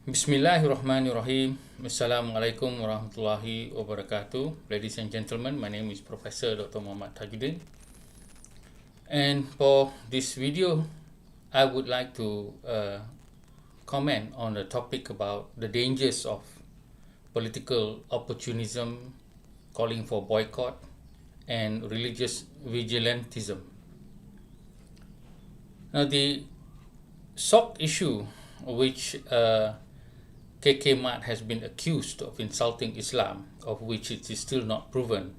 Bismillahirrahmanirrahim. Assalamualaikum warahmatullahi wabarakatuh. Ladies and gentlemen, my name is Professor Dr. Muhammad Tajuddin. And for this video, I would like to comment on the topic about the dangers of political opportunism, calling for boycott, and religious vigilantism. Now, the soft issue which KK Mart has been accused of insulting Islam, of which it is still not proven,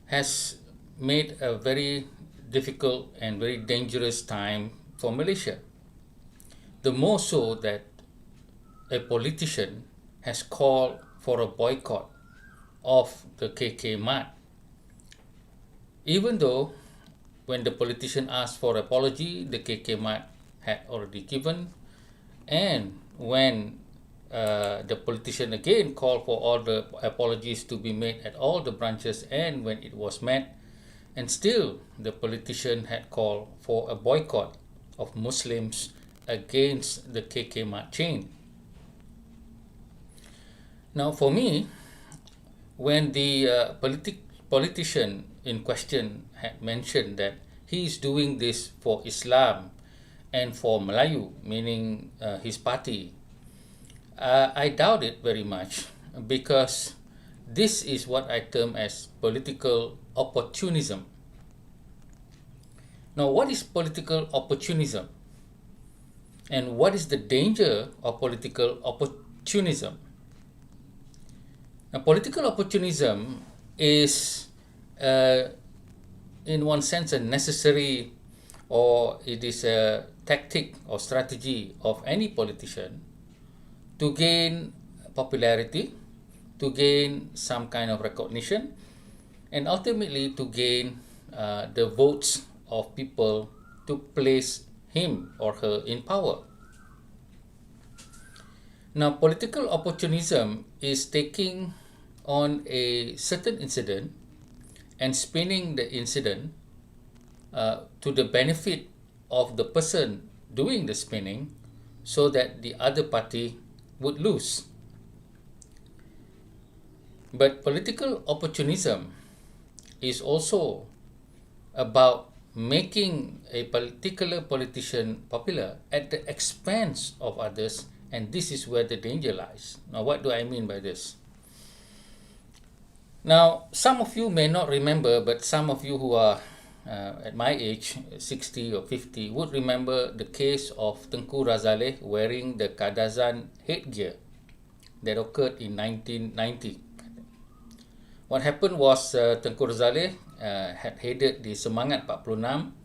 has made a very difficult and very dangerous time for Malaysia. The more so that a politician has called for a boycott of the KK Mart. Even though when the politician asked for apology, the KK Mart had already given, and when the politician again called for all the apologies to be made at all the branches, and when it was met, and still the politician had called for a boycott of Muslims against the KK Mart chain. Now, for me, when the politician in question had mentioned that he is doing this for Islam and for Melayu, meaning his party, I doubt it very much, because this is what I term as political opportunism. Now, what is political opportunism? And what is the danger of political opportunism? Now, political opportunism is, in one sense, a necessary, or it is a tactic or strategy of any politician to gain popularity, to gain some kind of recognition, and ultimately to gain the votes of people to place him or her in power. Now, political opportunism is taking on a certain incident and spinning the incident to the benefit of the person doing the spinning, so that the other party would lose. But political opportunism is also about making a particular politician popular at the expense of others, and this is where the danger lies. Now, what do I mean by this? Now, some of you may not remember, but some of you who are at my age, 60 or 50, would remember the case of Tengku Razaleigh wearing the Kadazan headgear that occurred in 1990. What happened was Tengku Razaleigh had headed the Semangat 46,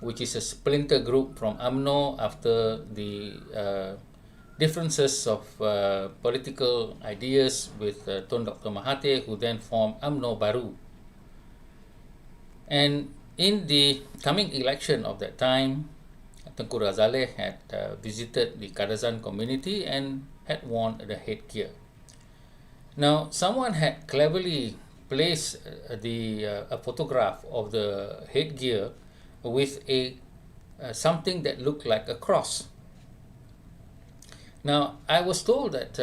which is a splinter group from UMNO after the differences of political ideas with Tun Dr. Mahathir, who then formed UMNO Baru. And in the coming election of that time, Tengku Razaleigh had visited the Kadazan community and had worn the headgear. Now, someone had cleverly placed a photograph of the headgear with something that looked like a cross. Now, I was told that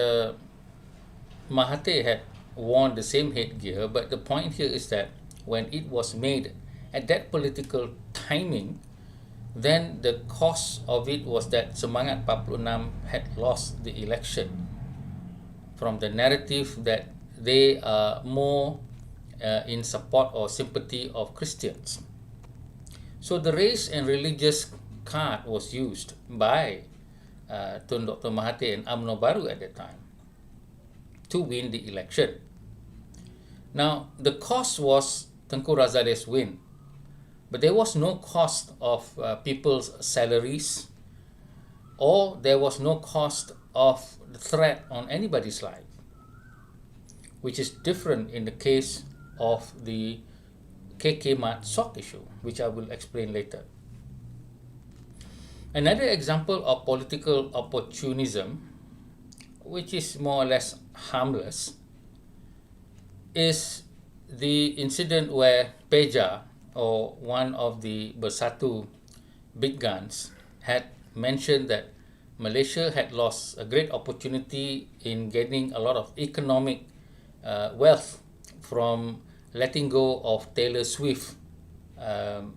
Mahathir had worn the same headgear, but the point here is that when it was made at that political timing, then the cause of it was that Semangat 46 had lost the election from the narrative that they are more in support or sympathy of Christians. So the race and religious card was used by Tun Dr. Mahathir and UMNO Baru at that time to win the election. Now, the cost was Tengku Razaleigh's win, but there was no cost of people's salaries, or there was no cost of the threat on anybody's life, which is different in the case of the KK Mart sock issue, which I will explain later. Another example of political opportunism, which is more or less harmless, is the incident where Peja, or one of the Bersatu big guns, had mentioned that Malaysia had lost a great opportunity in gaining a lot of economic wealth from letting go of Taylor Swift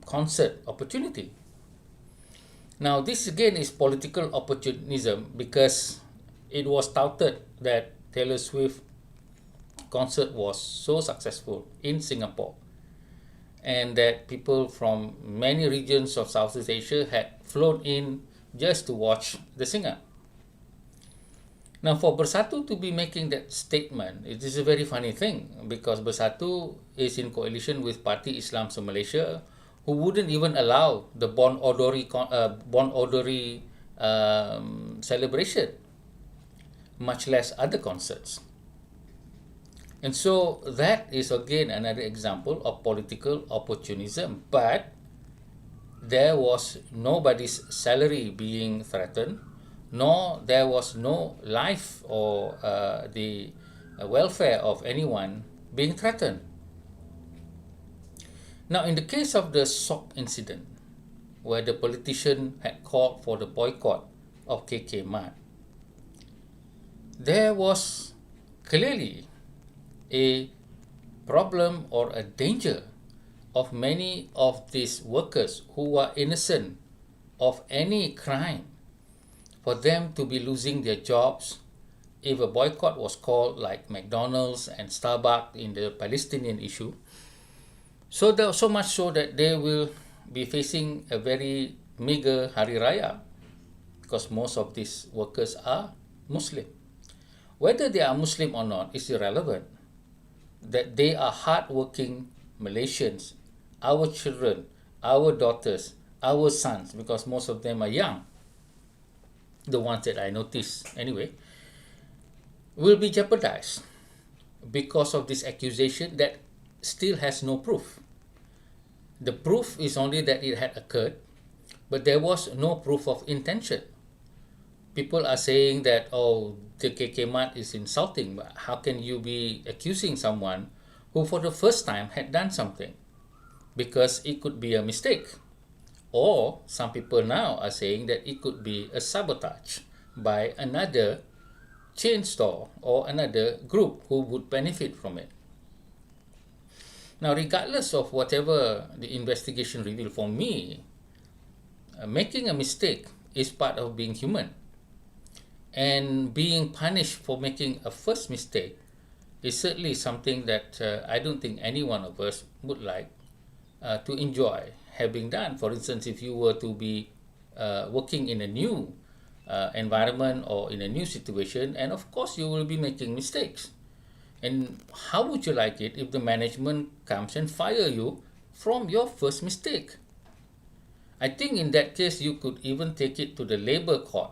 concert opportunity. Now, this again is political opportunism because it was touted that Taylor Swift concert was so successful in Singapore and that people from many regions of Southeast Asia had flown in just to watch the singer. Now, for Bersatu to be making that statement, it is a very funny thing because Bersatu is in coalition with Parti Islam Malaysia, who wouldn't even allow the Bon Odori celebration, much less other concerts. And so that is again another example of political opportunism, but there was nobody's salary being threatened, nor there was no life or the welfare of anyone being threatened. Now, in the case of the SOC incident, where the politician had called for the boycott of KK Mart, there was clearly a problem or a danger of many of these workers who are innocent of any crime, for them to be losing their jobs if a boycott was called, like McDonald's and Starbucks in the Palestinian issue. So much so that they will be facing a very meager Hari Raya because most of these workers are Muslim. Whether they are Muslim or not is irrelevant. That they are hardworking Malaysians, our children, our daughters, our sons, because most of them are young, the ones that I noticed anyway, will be jeopardized because of this accusation that still has no proof. The proof is only that it had occurred, but there was no proof of intention. People are saying that, oh, the KK Mart is insulting, but how can you be accusing someone who for the first time had done something? Because it could be a mistake. Or some people now are saying that it could be a sabotage by another chain store or another group who would benefit from it. Now, regardless of whatever the investigation revealed, for me, making a mistake is part of being human. And being punished for making a first mistake is certainly something that I don't think any one of us would like to enjoy having done. For instance, if you were to be working in a new environment or in a new situation, and of course you will be making mistakes. And how would you like it if the management comes and fire you from your first mistake? I think in that case you could even take it to the labor court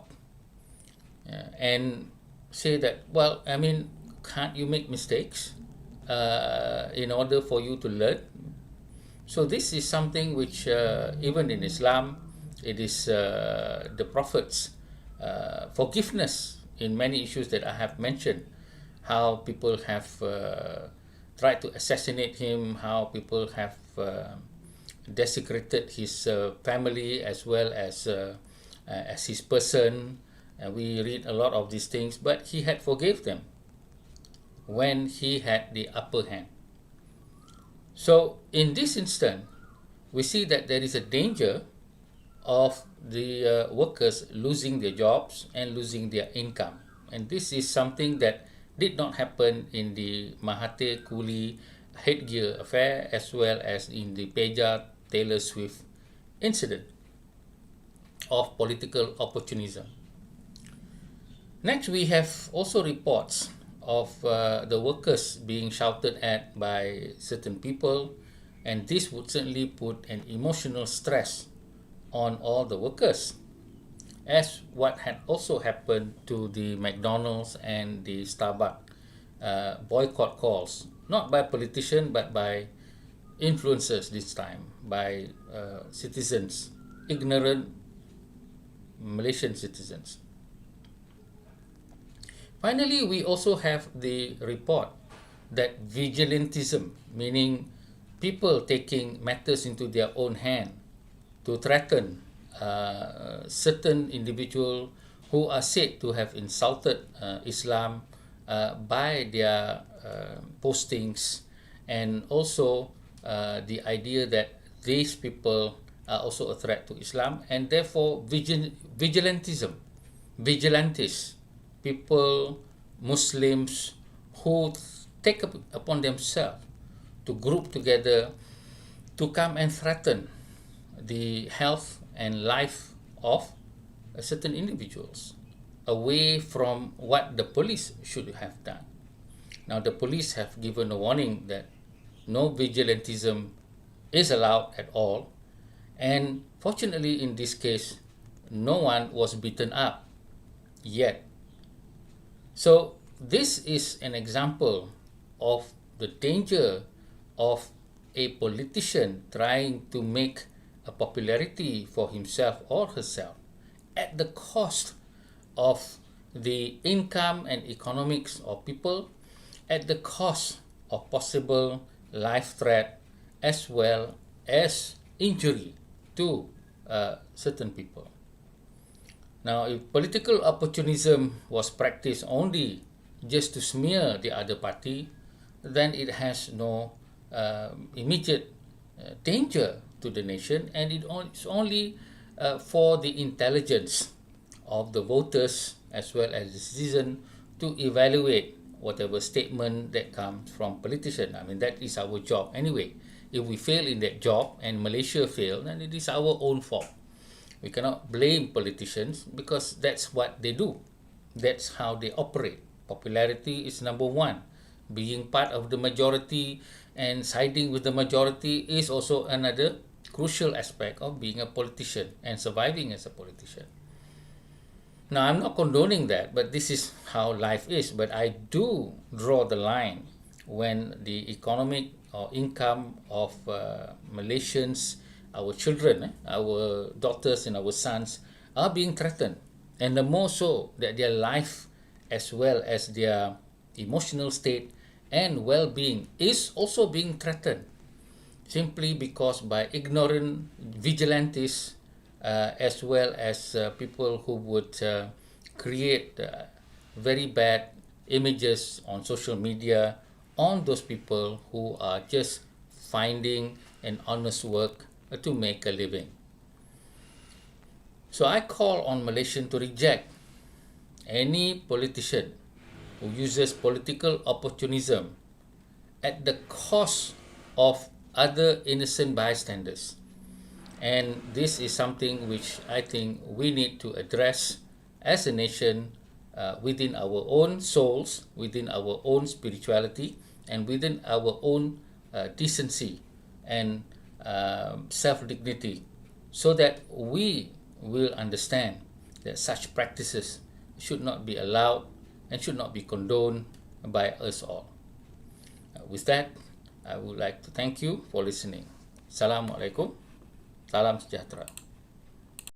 and say that, well, I mean, can't you make mistakes in order for you to learn? So this is something which even in Islam, it is the Prophet's forgiveness in many issues that I have mentioned. How people have tried to assassinate him, how people have desecrated his family as well as his person. We read a lot of these things, but he had forgave them when he had the upper hand. So in this instance, we see that there is a danger of the workers losing their jobs and losing their income. And this is something that did not happen in the Mahathir Coolie headgear affair as well as in the Peja Taylor Swift incident of political opportunism. Next, we have also reports of the workers being shouted at by certain people, and this would certainly put an emotional stress on all the workers, as what had also happened to the McDonald's and the Starbucks boycott calls, not by politicians but by influencers this time, by citizens, ignorant Malaysian citizens. Finally, we also have the report that vigilantism, meaning people taking matters into their own hand to threaten certain individual who are said to have insulted Islam by their postings, and also the idea that these people are also a threat to Islam, and therefore vigilantism, vigilantes, people, Muslims who take upon themselves to group together to come and threaten the health and life of certain individuals away from what the police should have done. Now, the police have given a warning that no vigilantism is allowed at all, and fortunately in this case, no one was beaten up yet. So this is an example of the danger of a politician trying to make a popularity for himself or herself at the cost of the income and economics of people, at the cost of possible life threat as well as injury to certain people. Now, if political opportunism was practiced only just to smear the other party, then it has no immediate danger to the nation, and it's only for the intelligence of the voters as well as the citizen to evaluate whatever statement that comes from politician. I mean, that is our job anyway. If we fail in that job and Malaysia fail, then it is our own fault. We cannot blame politicians because that's what they do. That's how they operate. Popularity is number one. Being part of the majority and siding with the majority is also another crucial aspect of being a politician and surviving as a politician. Now, I'm not condoning that, but this is how life is. But I do draw the line when the economic or income of Malaysians, our children, our daughters and our sons are being threatened. And the more so that their life as well as their emotional state and well-being is also being threatened, simply because by ignorant vigilantes as well as people who would create very bad images on social media on those people who are just finding an honest work to make a living. So I call on Malaysians to reject any politician who uses political opportunism at the cost of other innocent bystanders. And this is something which I think we need to address as a nation within our own souls, within our own spirituality, and within our own decency and self-dignity, so that we will understand that such practices should not be allowed and should not be condoned by us all. With that, I would like to thank you for listening. Assalamualaikum. Salam sejahtera.